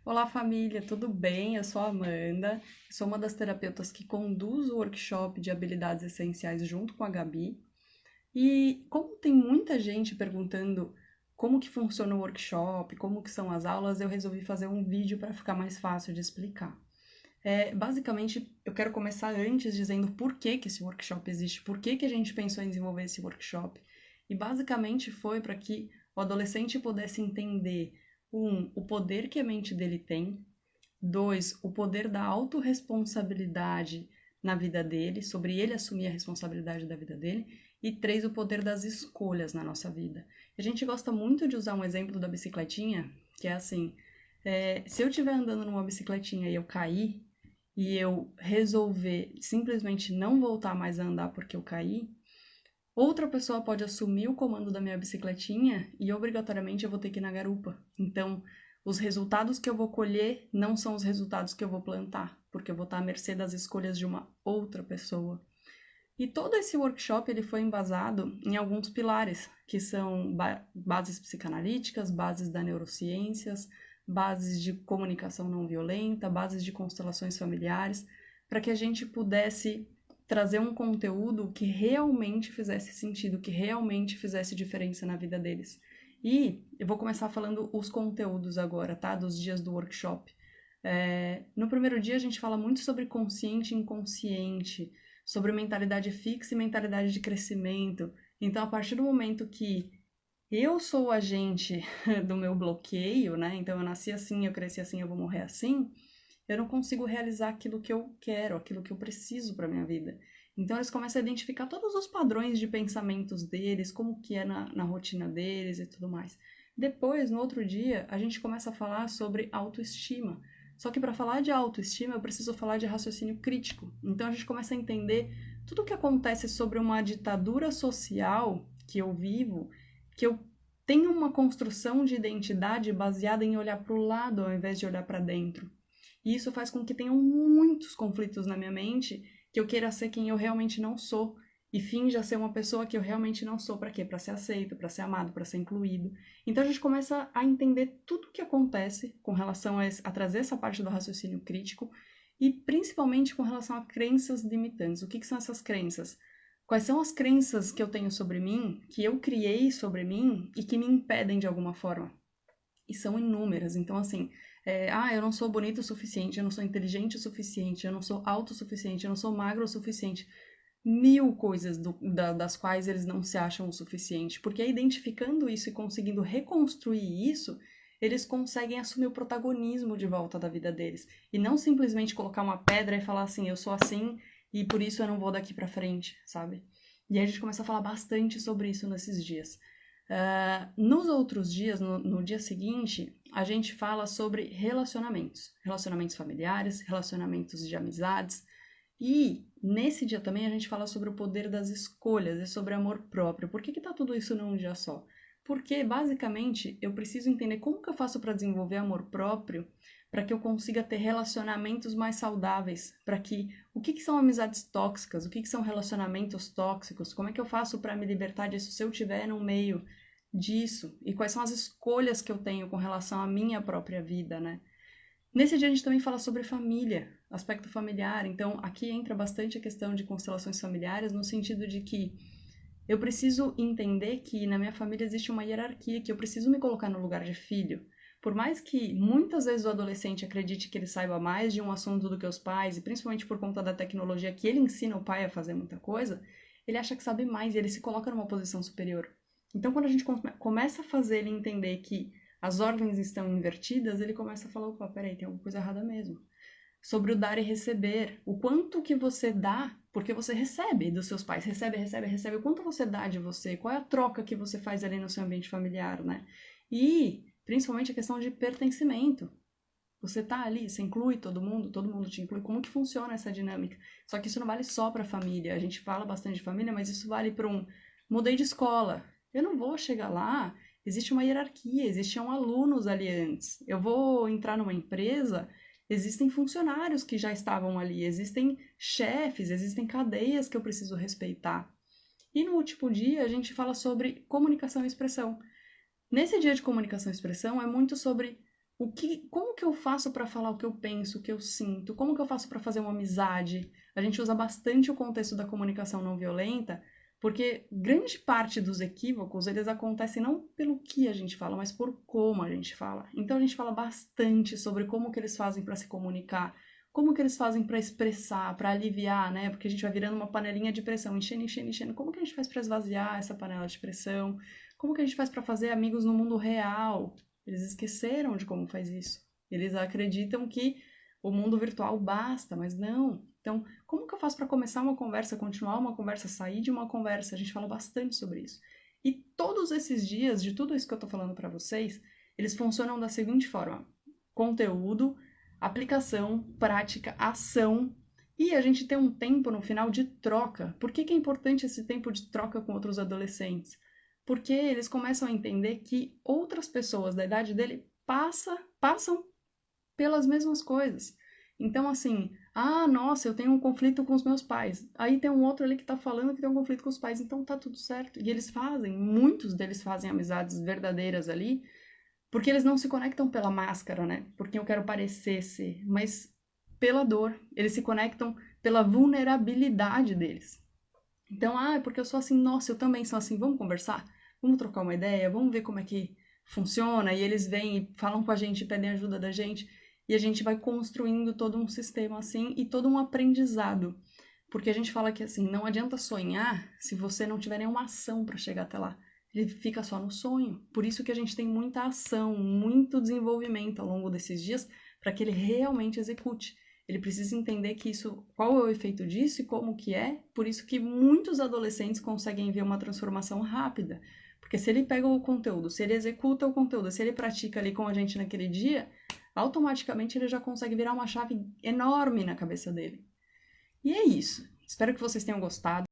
Olá, família, tudo bem? Eu sou a Amanda, sou uma das terapeutas que conduz o workshop de habilidades essenciais junto com a Gabi. E como tem muita gente perguntando como que funciona o workshop, como que são as aulas, eu resolvi fazer um vídeo para ficar mais fácil de explicar. Basicamente, eu quero começar antes dizendo por que que esse workshop existe, por que que a gente pensou em desenvolver esse workshop. E basicamente foi para que o adolescente pudesse entender, o poder que a mente dele tem. Dois, o poder da autorresponsabilidade na vida dele, sobre ele assumir a responsabilidade da vida dele. E três, o poder das escolhas na nossa vida. A gente gosta muito de usar um exemplo da bicicletinha, que é assim: se eu estiver andando numa bicicletinha e eu cair, e eu resolver simplesmente não voltar mais a andar porque eu caí, outra pessoa pode assumir o comando da minha bicicletinha e obrigatoriamente eu vou ter que ir na garupa. Então, os resultados que eu vou colher não são os resultados que eu vou plantar, porque eu vou estar à mercê das escolhas de uma outra pessoa. E todo esse workshop ele foi embasado em alguns pilares, que são bases psicanalíticas, bases da neurociências, bases de comunicação não violenta, bases de constelações familiares, para que a gente pudesse trazer um conteúdo que realmente fizesse sentido, que realmente fizesse diferença na vida deles. E eu vou começar falando os conteúdos agora, tá? Dos dias do workshop. No primeiro dia a gente fala muito sobre consciente e inconsciente, sobre mentalidade fixa e mentalidade de crescimento. Então, a partir do momento que eu sou o agente do meu bloqueio, né? Então, eu nasci assim, eu cresci assim, eu vou morrer assim. Eu não consigo realizar aquilo que eu quero, aquilo que eu preciso para minha vida. Então, eles começam a identificar todos os padrões de pensamentos deles, como que é na rotina deles e tudo mais. Depois, no outro dia, a gente começa a falar sobre autoestima. Só que para falar de autoestima, eu preciso falar de raciocínio crítico. Então, a gente começa a entender tudo o que acontece sobre uma ditadura social que eu vivo, que eu tenho uma construção de identidade baseada em olhar para o lado ao invés de olhar para dentro. E isso faz com que tenham muitos conflitos na minha mente, que eu queira ser quem eu realmente não sou e finja ser uma pessoa que eu realmente não sou. Para quê? Para ser aceito, para ser amado, para ser incluído. Então a gente começa a entender tudo o que acontece com relação a trazer essa parte do raciocínio crítico e principalmente com relação a crenças limitantes. O que são essas crenças? Quais são as crenças que eu tenho sobre mim, que eu criei sobre mim e que me impedem de alguma forma? E são inúmeras. Então, assim, eu não sou bonito o suficiente, eu não sou inteligente o suficiente, eu não sou alto o suficiente, eu não sou magro o suficiente. Mil coisas das quais eles não se acham o suficiente. Porque identificando isso e conseguindo reconstruir isso, eles conseguem assumir o protagonismo de volta da vida deles. E não simplesmente colocar uma pedra e falar assim, eu sou assim e por isso eu não vou daqui pra frente, sabe? E aí a gente começa a falar bastante sobre isso nesses dias. Nos outros dias, no dia seguinte, a gente fala sobre relacionamentos, relacionamentos familiares, relacionamentos de amizades. E nesse dia também a gente fala sobre o poder das escolhas e sobre amor próprio. Por que tá tudo isso num dia só? Porque basicamente eu preciso entender como que eu faço para desenvolver amor próprio, para que eu consiga ter relacionamentos mais saudáveis, para que que são amizades tóxicas, que são relacionamentos tóxicos, como é que eu faço para me libertar disso se eu estiver no meio disso e quais são as escolhas que eu tenho com relação à minha própria vida, né? Nesse dia a gente também fala sobre família, aspecto familiar. Então, aqui entra bastante a questão de constelações familiares, no sentido de que eu preciso entender que na minha família existe uma hierarquia, que eu preciso me colocar no lugar de filho. Por mais que muitas vezes o adolescente acredite que ele saiba mais de um assunto do que os pais, e principalmente por conta da tecnologia que ele ensina o pai a fazer muita coisa, ele acha que sabe mais e ele se coloca numa posição superior. Então, quando a gente começa a fazer ele entender que as ordens estão invertidas, ele começa a falar, opa, peraí, tem alguma coisa errada mesmo. Sobre o dar e receber, o quanto que você dá, porque você recebe dos seus pais, recebe, recebe, recebe, o quanto você dá de você, qual é a troca que você faz ali no seu ambiente familiar, né? E, principalmente, a questão de pertencimento. Você tá ali, você inclui todo mundo te inclui. Como que funciona essa dinâmica? Só que isso não vale só para a família. A gente fala bastante de família, mas isso vale para mudei de escola. Eu não vou chegar lá, existe uma hierarquia, existiam alunos ali antes. Eu vou entrar numa empresa, existem funcionários que já estavam ali, existem chefes, existem cadeias que eu preciso respeitar. E no último dia a gente fala sobre comunicação e expressão. Nesse dia de comunicação e expressão é muito sobre Como que eu faço para falar o que eu penso, o que eu sinto? Como que eu faço para fazer uma amizade? A gente usa bastante o contexto da comunicação não violenta, porque grande parte dos equívocos, eles acontecem não pelo que a gente fala, mas por como a gente fala. Então a gente fala bastante sobre como que eles fazem para se comunicar, como que eles fazem para expressar, para aliviar, né? Porque a gente vai virando uma panelinha de pressão, enchendo, enchendo, enchendo. Como que a gente faz para esvaziar essa panela de pressão? Como que a gente faz para fazer amigos no mundo real? Eles esqueceram de como faz isso. Eles acreditam que o mundo virtual basta, mas não. Então, como que eu faço para começar uma conversa, continuar uma conversa, sair de uma conversa? A gente fala bastante sobre isso. E todos esses dias, de tudo isso que eu estou falando para vocês, eles funcionam da seguinte forma: conteúdo, aplicação, prática, ação. E a gente tem um tempo no final de troca. Por que é importante esse tempo de troca com outros adolescentes? Porque eles começam a entender que outras pessoas da idade dele passam pelas mesmas coisas. Então, assim, ah, nossa, eu tenho um conflito com os meus pais. Aí tem um outro ali que tá falando que tem um conflito com os pais, então tá tudo certo. E eles fazem, muitos deles fazem amizades verdadeiras ali, porque eles não se conectam pela máscara, né? Porque eu quero parecer ser, mas pela dor. Eles se conectam pela vulnerabilidade deles. Então, ah, é porque eu sou assim, nossa, eu também sou assim, vamos conversar? Vamos trocar uma ideia? Vamos ver como é que funciona? E eles vêm e falam com a gente, pedem ajuda da gente, e a gente vai construindo todo um sistema assim e todo um aprendizado. Porque a gente fala que assim, não adianta sonhar se você não tiver nenhuma ação para chegar até lá. Ele fica só no sonho. Por isso que a gente tem muita ação, muito desenvolvimento ao longo desses dias para que ele realmente execute. Ele precisa entender que isso, qual é o efeito disso e como que é. Por isso que muitos adolescentes conseguem ver uma transformação rápida. Porque se ele pega o conteúdo, se ele executa o conteúdo, se ele pratica ali com a gente naquele dia, automaticamente ele já consegue virar uma chave enorme na cabeça dele. E é isso. Espero que vocês tenham gostado.